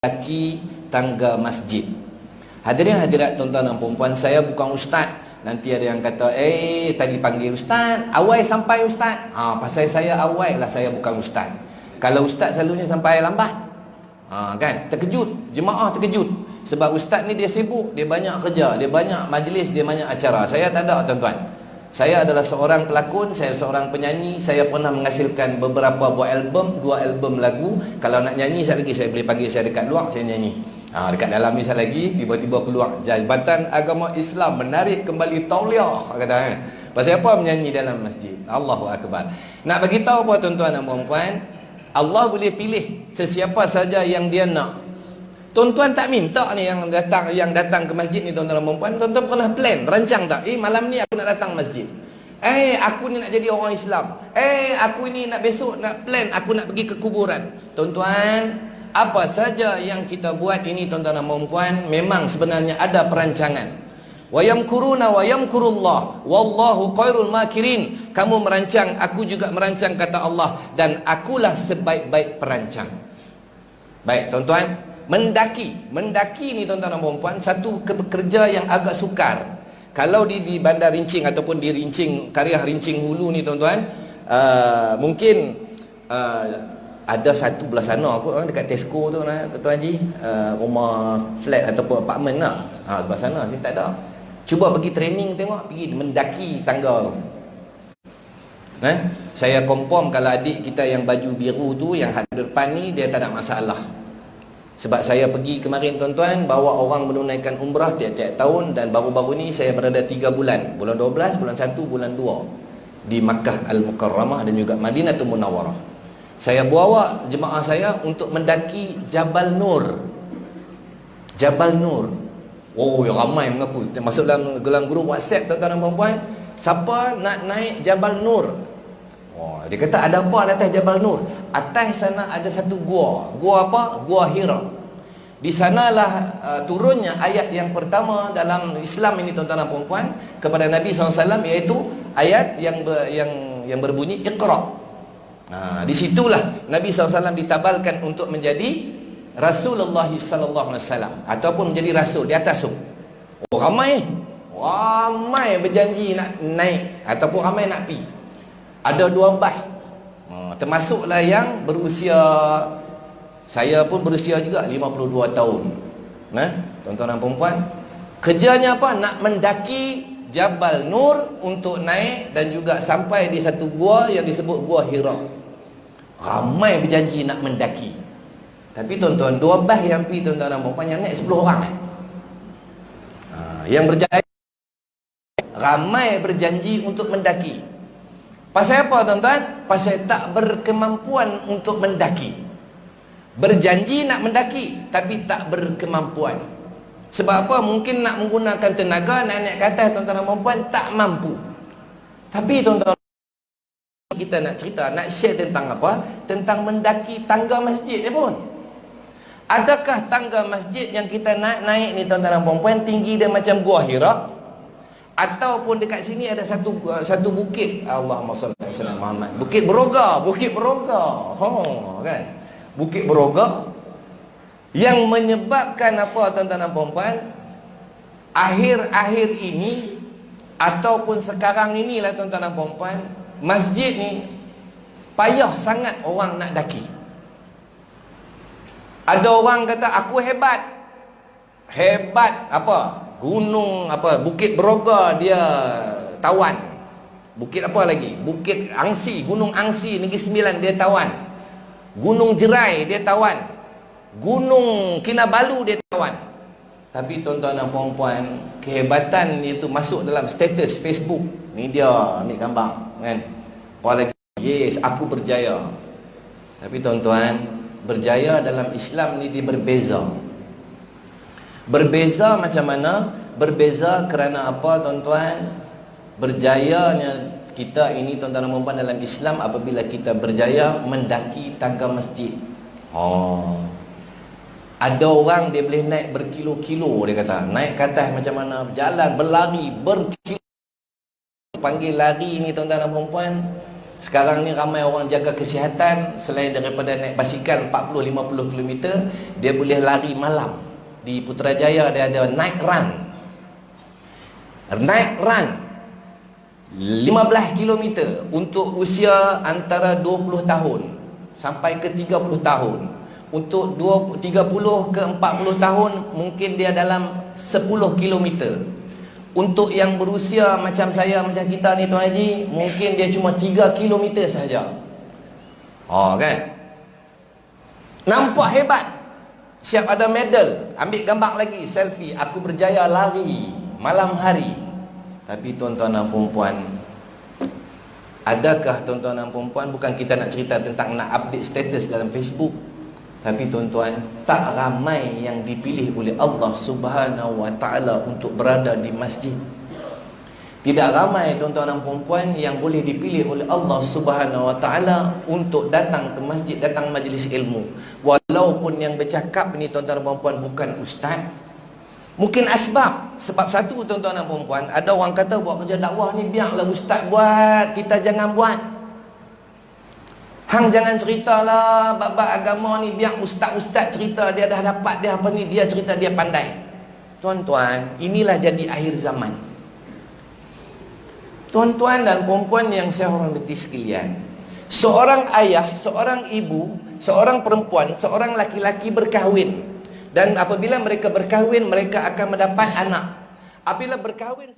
kaki tangga masjid. Hadirin hadirat tuan-tuan dan puan-puan, saya bukan ustaz. Nanti ada yang kata, tadi panggil ustaz, awal sampai ustaz. Pasal saya awal lah, saya bukan ustaz. Kalau ustaz selalunya sampai lambat. Kan? Terkejut, jemaah terkejut. Sebab ustaz ni dia sibuk, dia banyak kerja, dia banyak majlis, dia banyak acara. Saya tak ada tuan-tuan. Saya adalah seorang pelakon, saya seorang penyanyi. Saya pernah menghasilkan beberapa buah album, 2 album lagu. Kalau nak nyanyi sekali lagi, saya boleh panggil saya dekat luar, saya nyanyi. Dekat dalam ni sekali lagi, tiba-tiba keluar Jabatan Agama Islam menarik kembali tauliah, kata kan. Pasal apa menyanyi dalam masjid? Allahu Akbar. Nak bagi tahu apa tuan-tuan dan puan-puan, Allah boleh pilih sesiapa saja yang dia nak. Tuan-tuan tak minta ni yang datang ke masjid ni tuan-tuan dan puan-puan. Tuan-tuan pernah plan, rancang tak? Malam ni aku nak datang masjid. Aku ni nak jadi orang Islam. Aku ni nak besok nak plan, aku nak pergi ke kuburan. Tuan-tuan, apa saja yang kita buat ini tuan-tuan dan puan-puan, memang sebenarnya ada perancangan. Wa yamkuruna wa yamkurullah wallahu khairul makirin. Kamu merancang, aku juga merancang, kata Allah, dan akulah sebaik-baik perancang. Baik tuan-tuan, mendaki ni tuan-tuan dan puan-puan, satu kerja yang agak sukar. Kalau di Bandar Rincing ataupun di Karya Rincing Hulu ni tuan-tuan, mungkin ada satu belah sana kot, dekat Tesco tu tuan-tuan Haji, rumah flat ataupun apartmen lah. Belah sana sini tak ada. Cuba pergi training tengok, pergi mendaki tangga tu. Saya confirm kalau adik kita yang baju biru tu, yang hadap depan ni, dia tak ada masalah. Sebab saya pergi kemarin tuan-tuan, bawa orang menunaikan umrah tiap-tiap tahun, dan baru-baru ni saya berada 3 bulan, bulan 12, bulan 1, bulan 2 di Makkah Al-Mukarramah dan juga Madinatul Munawwarah. Saya bawa jemaah saya untuk mendaki Jabal Nur. Jabal Nur. Ramai mengaku. Masuk dalam grup WhatsApp tuan-tuan dan puan-puan, siapa nak naik Jabal Nur? Dia kata ada apa di atas Jabal Nur? Atas sana ada satu gua. Gua apa? Gua Hira. Di sanalah turunnya ayat yang pertama dalam Islam ini tuan-tuan dan puan-puan kepada Nabi SAW, iaitu ayat yang berbunyi Iqra. Di situlah Nabi SAW ditabalkan untuk menjadi Rasulullah SAW ataupun menjadi Rasul di atas tu. Ramai berjanji nak naik ataupun ramai nak pi. Ada 2 bah. Termasuklah yang berusia, saya pun berusia juga 52 tahun. Tuan-tuan dan puan-puan, kerjanya apa? Nak mendaki Jabal Nur untuk naik dan juga sampai di satu gua yang disebut Gua Hira. Ramai berjanji nak mendaki. Tapi tuan-tuan, 2 bah yang pergi tuan-tuan dan puan-puan, yang naik 10 orang. Yang berjaya, ramai berjanji untuk mendaki. Pasal apa tuan-tuan? Pasal tak berkemampuan untuk mendaki. Berjanji nak mendaki tapi tak berkemampuan. Sebab apa? Mungkin nak menggunakan tenaga, nak naik ke atas tuan-tuan dan puan-puan, tak mampu. Tapi tuan-tuan, kita nak cerita, nak share tentang apa? Tentang mendaki tangga masjid ni pun. Adakah tangga masjid yang kita naik ni tuan-tuan dan puan-puan tinggi dia macam Gua Hira? Ataupun dekat sini ada satu bukit, Allahumma salli alaihi wasallam Muhammad, Bukit Beroga, kan? Bukit Beroga yang menyebabkan apa tuan-tuan dan puan-puan, akhir-akhir ini ataupun sekarang inilah tuan-tuan dan puan-puan, masjid ni payah sangat orang nak daki. Ada orang kata aku hebat apa? Gunung apa? Bukit Beroga dia tawan. Bukit apa lagi? Bukit Angsi, Gunung Angsi Negeri Sembilan dia tawan. Gunung Jerai dia tawan. Gunung Kinabalu dia tawan. Tapi tuan-tuan dan puan-puan, kehebatan itu masuk dalam status Facebook. Ni dia ambil gambar kan. Apa lagi? Yes, aku berjaya. Tapi tuan-tuan, berjaya dalam Islam ni dia berbeza. Berbeza macam mana? Berbeza kerana apa tuan-tuan? Berjayanya kita ini tuan-tuan dan puan-puan dalam Islam apabila kita berjaya mendaki tangga masjid. Ada orang dia boleh naik berkilo-kilo, dia kata. Naik ke atas macam mana? Berjalan, berlari berkilo. Panggil lari ni tuan-tuan dan puan-puan, Sekarang ni ramai orang jaga kesihatan, selain daripada naik basikal 40-50 km, dia boleh lari malam. Di Putrajaya dia ada night run. Night run 15 km untuk usia antara 20 tahun sampai ke 30 tahun. Untuk 30 ke 40 tahun mungkin dia dalam 10 km. Untuk yang berusia macam saya, macam kita ni Tuan Haji, mungkin dia cuma 3 km sahaja. Oh kan? Nampak hebat. Siap ada medal. Ambil gambar lagi, selfie. Aku berjaya lari malam hari. Tapi tuan-tuan dan perempuan, adakah tuan-tuan dan perempuan, bukan kita nak cerita tentang nak update status dalam Facebook, tapi tuan-tuan, tak ramai yang dipilih oleh Allah Subhanahu wa ta'ala untuk berada di masjid. Tidak ramai tuan-tuan dan perempuan yang boleh dipilih oleh Allah Subhanahu wa ta'ala untuk datang ke masjid, datang majlis ilmu. Walaupun yang bercakap ni tuan-tuan dan perempuan bukan ustaz. Mungkin asbab. Sebab satu tuan-tuan dan perempuan, ada orang kata buat kerja dakwah ni biarlah ustaz buat, kita jangan buat. Hang jangan ceritalah bab-bab agama ni, biar ustaz-ustaz cerita, dia dah dapat, dia apa ni, dia cerita dia pandai. Tuan-tuan, inilah jadi akhir zaman. Tuan-tuan dan perempuan yang saya hormati sekalian, seorang ayah, seorang ibu, seorang perempuan, seorang laki-laki berkahwin, dan apabila mereka berkahwin, mereka akan mendapat anak. Apabila berkahwin